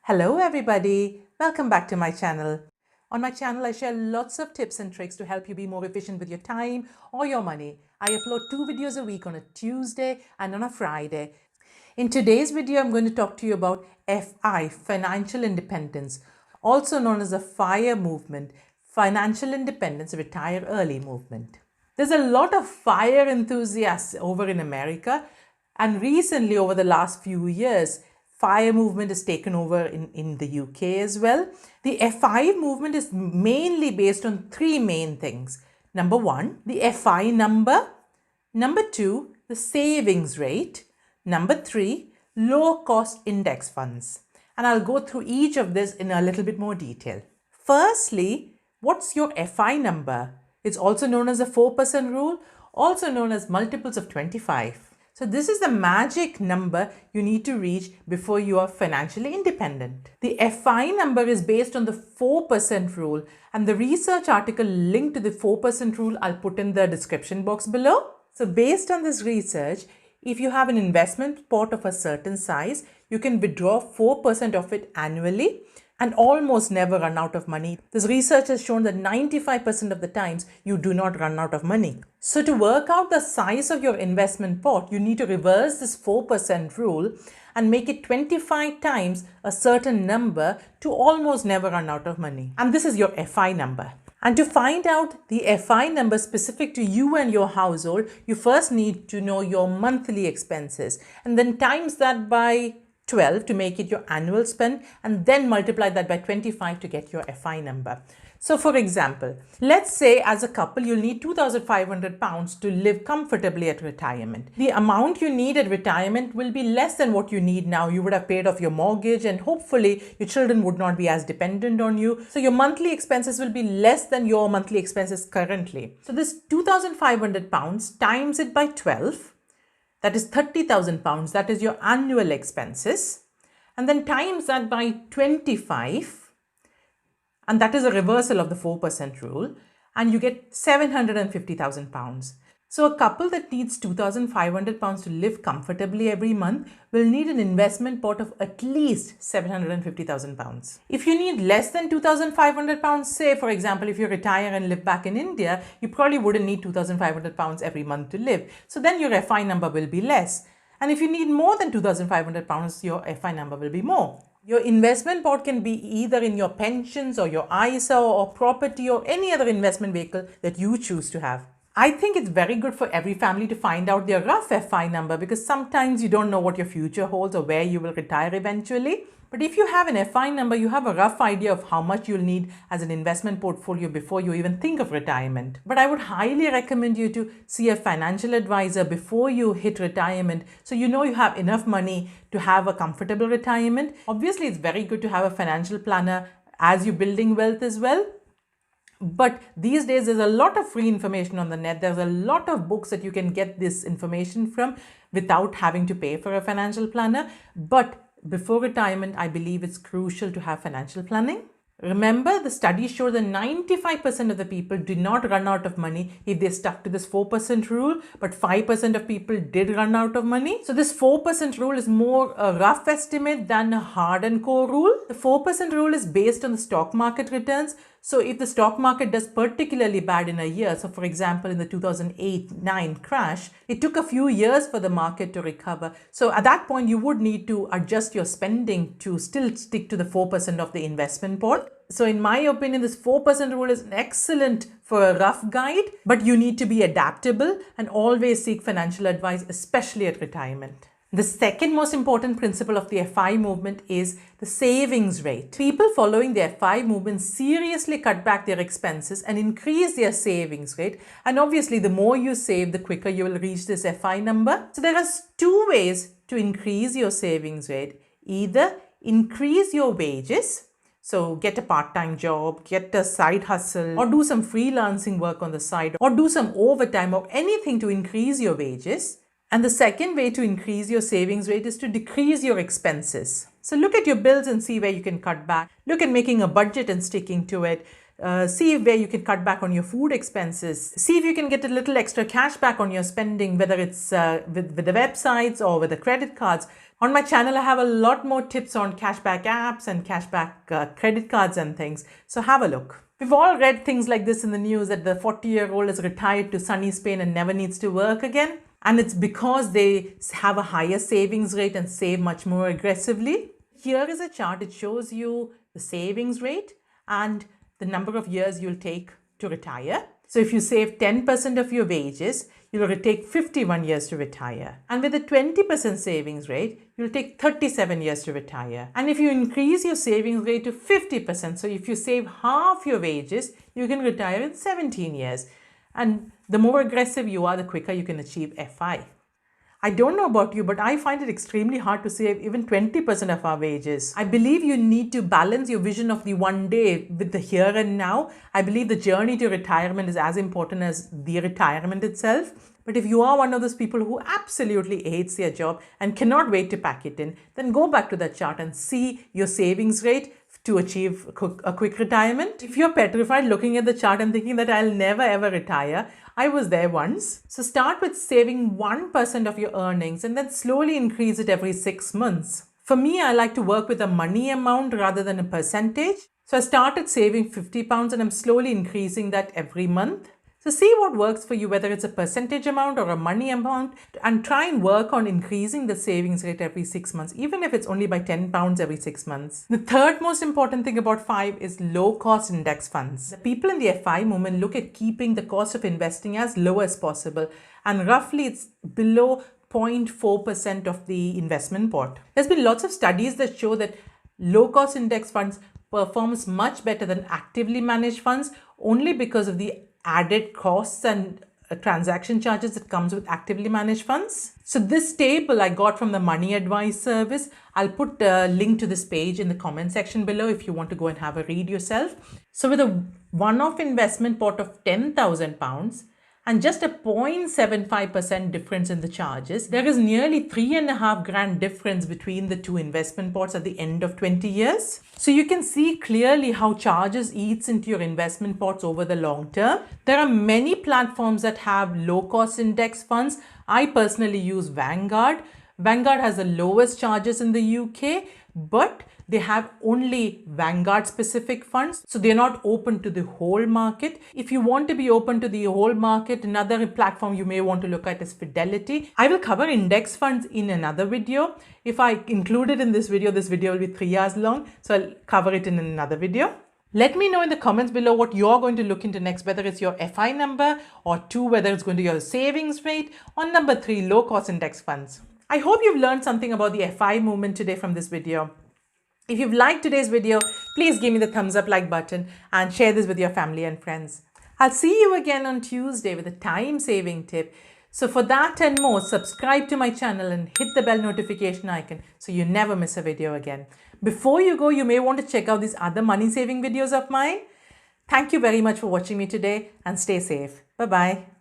Hello everybody, welcome back to my channel. On my channel, I share lots of tips and tricks to help you be more efficient with your time or your money. I upload 2 videos a week on a Tuesday and on a Friday. In today's video, I'm going to talk to you about FI, Financial Independence, also known as the FIRE movement, Financial Independence Retire Early movement. There's a lot of FIRE enthusiasts over in America, and recently over the last few years, FIRE movement has taken over in the UK as well. The FI movement is mainly based on three main things. Number one, the FI number. Number two, the savings rate. Number three, low cost index funds. And I'll go through each of this in a little bit more detail. Firstly, what's your FI number? It's also known as the 4% rule, also known as multiples of 25. So this is the magic number you need to reach before you are financially independent. The FI number is based on the 4% rule, and the research article linked to the 4% rule I'll put in the description box below. So based on this research, if you have an investment pot of a certain size, you can withdraw 4% of it annually and almost never run out of money. This research has shown that 95% of the times you do not run out of money. So to work out the size of your investment pot, you need to reverse this 4% rule and make it 25 times a certain number to almost never run out of money. And this is your FI number. And to find out the FI number specific to you and your household, you first need to know your monthly expenses and then times that by 12 to make it your annual spend, and then multiply that by 25 to get your FI number. So for example, let's say as a couple, you'll need £2,500 to live comfortably at retirement. The amount you need at retirement will be less than what you need now. You would have paid off your mortgage and hopefully your children would not be as dependent on you. So your monthly expenses will be less than your monthly expenses currently. So this £2,500 times it by 12, that is £30,000, that is your annual expenses, and then times that by 25, and that is a reversal of the 4% rule, and you get £750,000. So a couple that needs £2,500 to live comfortably every month will need an investment pot of at least £750,000. If you need less than £2,500, say for example, if you retire and live back in India, you probably wouldn't need £2,500 every month to live. So then your FI number will be less. And if you need more than £2,500, your FI number will be more. Your investment pot can be either in your pensions or your ISA or property or any other investment vehicle that you choose to have. I think it's very good for every family to find out their rough FI number because sometimes you don't know what your future holds or where you will retire eventually. But if you have an FI number, you have a rough idea of how much you'll need as an investment portfolio before you even think of retirement. But I would highly recommend you to see a financial advisor before you hit retirement so you know you have enough money to have a comfortable retirement. Obviously, it's very good to have a financial planner as you're building wealth as well. But these days, there's a lot of free information on the net. There's a lot of books that you can get this information from without having to pay for a financial planner. But before retirement, I believe it's crucial to have financial planning. Remember, the studies show that 95% of the people did not run out of money if they stuck to this 4% rule, but 5% of people did run out of money. So this 4% rule is more a rough estimate than a hard and core rule. The 4% rule is based on the stock market returns. So if the stock market does particularly bad in a year, so for example, in the 2008-9 crash, it took a few years for the market to recover. So at that point, you would need to adjust your spending to still stick to the 4% of the investment pot. So in my opinion, this 4% rule is excellent for a rough guide, but you need to be adaptable and always seek financial advice, especially at retirement. The second most important principle of the FI movement is the savings rate. People following the FI movement seriously cut back their expenses and increase their savings rate. And obviously, the more you save, the quicker you will reach this FI number. So there are two ways to increase your savings rate. Either increase your wages, so get a part-time job, get a side hustle, or do some freelancing work on the side, or do some overtime or anything to increase your wages. And the second way to increase your savings rate is to decrease your expenses. So look at your bills and see where you can cut back. Look at making a budget and sticking to it. See where you can cut back on your food expenses. See if you can get a little extra cash back on your spending, whether it's with the websites or with the credit cards. On my channel, I have a lot more tips on cashback apps and cashback credit cards and things. So have a look. We've all read things like this in the news that the 40-year-old is retired to sunny Spain and never needs to work again. And it's because they have a higher savings rate and save much more aggressively. Here is a chart. It shows you the savings rate and the number of years you'll take to retire. So if you save 10% of your wages, you'll take 51 years to retire. And with a 20% savings rate, you'll take 37 years to retire. And if you increase your savings rate to 50%, so if you save half your wages, you can retire in 17 years. And the more aggressive you are, the quicker you can achieve FI. I don't know about you, but I find it extremely hard to save even 20% of our wages. I believe you need to balance your vision of the one day with the here and now. I believe the journey to retirement is as important as the retirement itself. But if you are one of those people who absolutely hates their job and cannot wait to pack it in, then go back to that chart and see your savings rate to achieve a quick retirement. If you're petrified looking at the chart and thinking that I'll never ever retire, I was there once. So start with saving 1% of your earnings and then slowly increase it every 6 months. For me, I like to work with a money amount rather than a percentage. So I started saving £50 and I'm slowly increasing that every month. So see what works for you, whether it's a percentage amount or a money amount, and try and work on increasing the savings rate every 6 months, even if it's only by £10 every 6 months. The third most important thing about FI is low cost index funds. The people in the FI movement look at keeping the cost of investing as low as possible, and roughly it's below 0.4% of the investment pot. There's been lots of studies that show that low cost index funds performs much better than actively managed funds only because of the added costs and transaction charges that comes with actively managed funds. So this table I got from the Money Advice service. I'll put a link to this page in the comment section below if you want to go and have a read yourself. So with a one-off investment pot of £10,000 and just a 0.75% difference in the charges, there is nearly $3,500 difference between the two investment pots at the end of 20 years. So you can see clearly how charges eats into your investment pots over the long term. There are many platforms that have low cost index funds. I personally use Vanguard. Vanguard has the lowest charges in the UK, but they have only Vanguard specific funds. So they're not open to the whole market. If you want to be open to the whole market, another platform you may want to look at is Fidelity. I will cover index funds in another video. If I include it in this video will be 3 hours long. So I'll cover it in another video. Let me know in the comments below what you're going to look into next, whether it's your FI number, or 2, whether it's going to be your savings rate, or number 3, low cost index funds. I hope you've learned something about the FI movement today from this video. If you've liked today's video, please give me the thumbs up like button and share this with your family and friends. I'll see you again on Tuesday with a time saving tip. So for that and more, subscribe to my channel and hit the bell notification icon so you never miss a video again. Before you go, you may want to check out these other money saving videos of mine. Thank you very much for watching me today and stay safe. Bye-bye.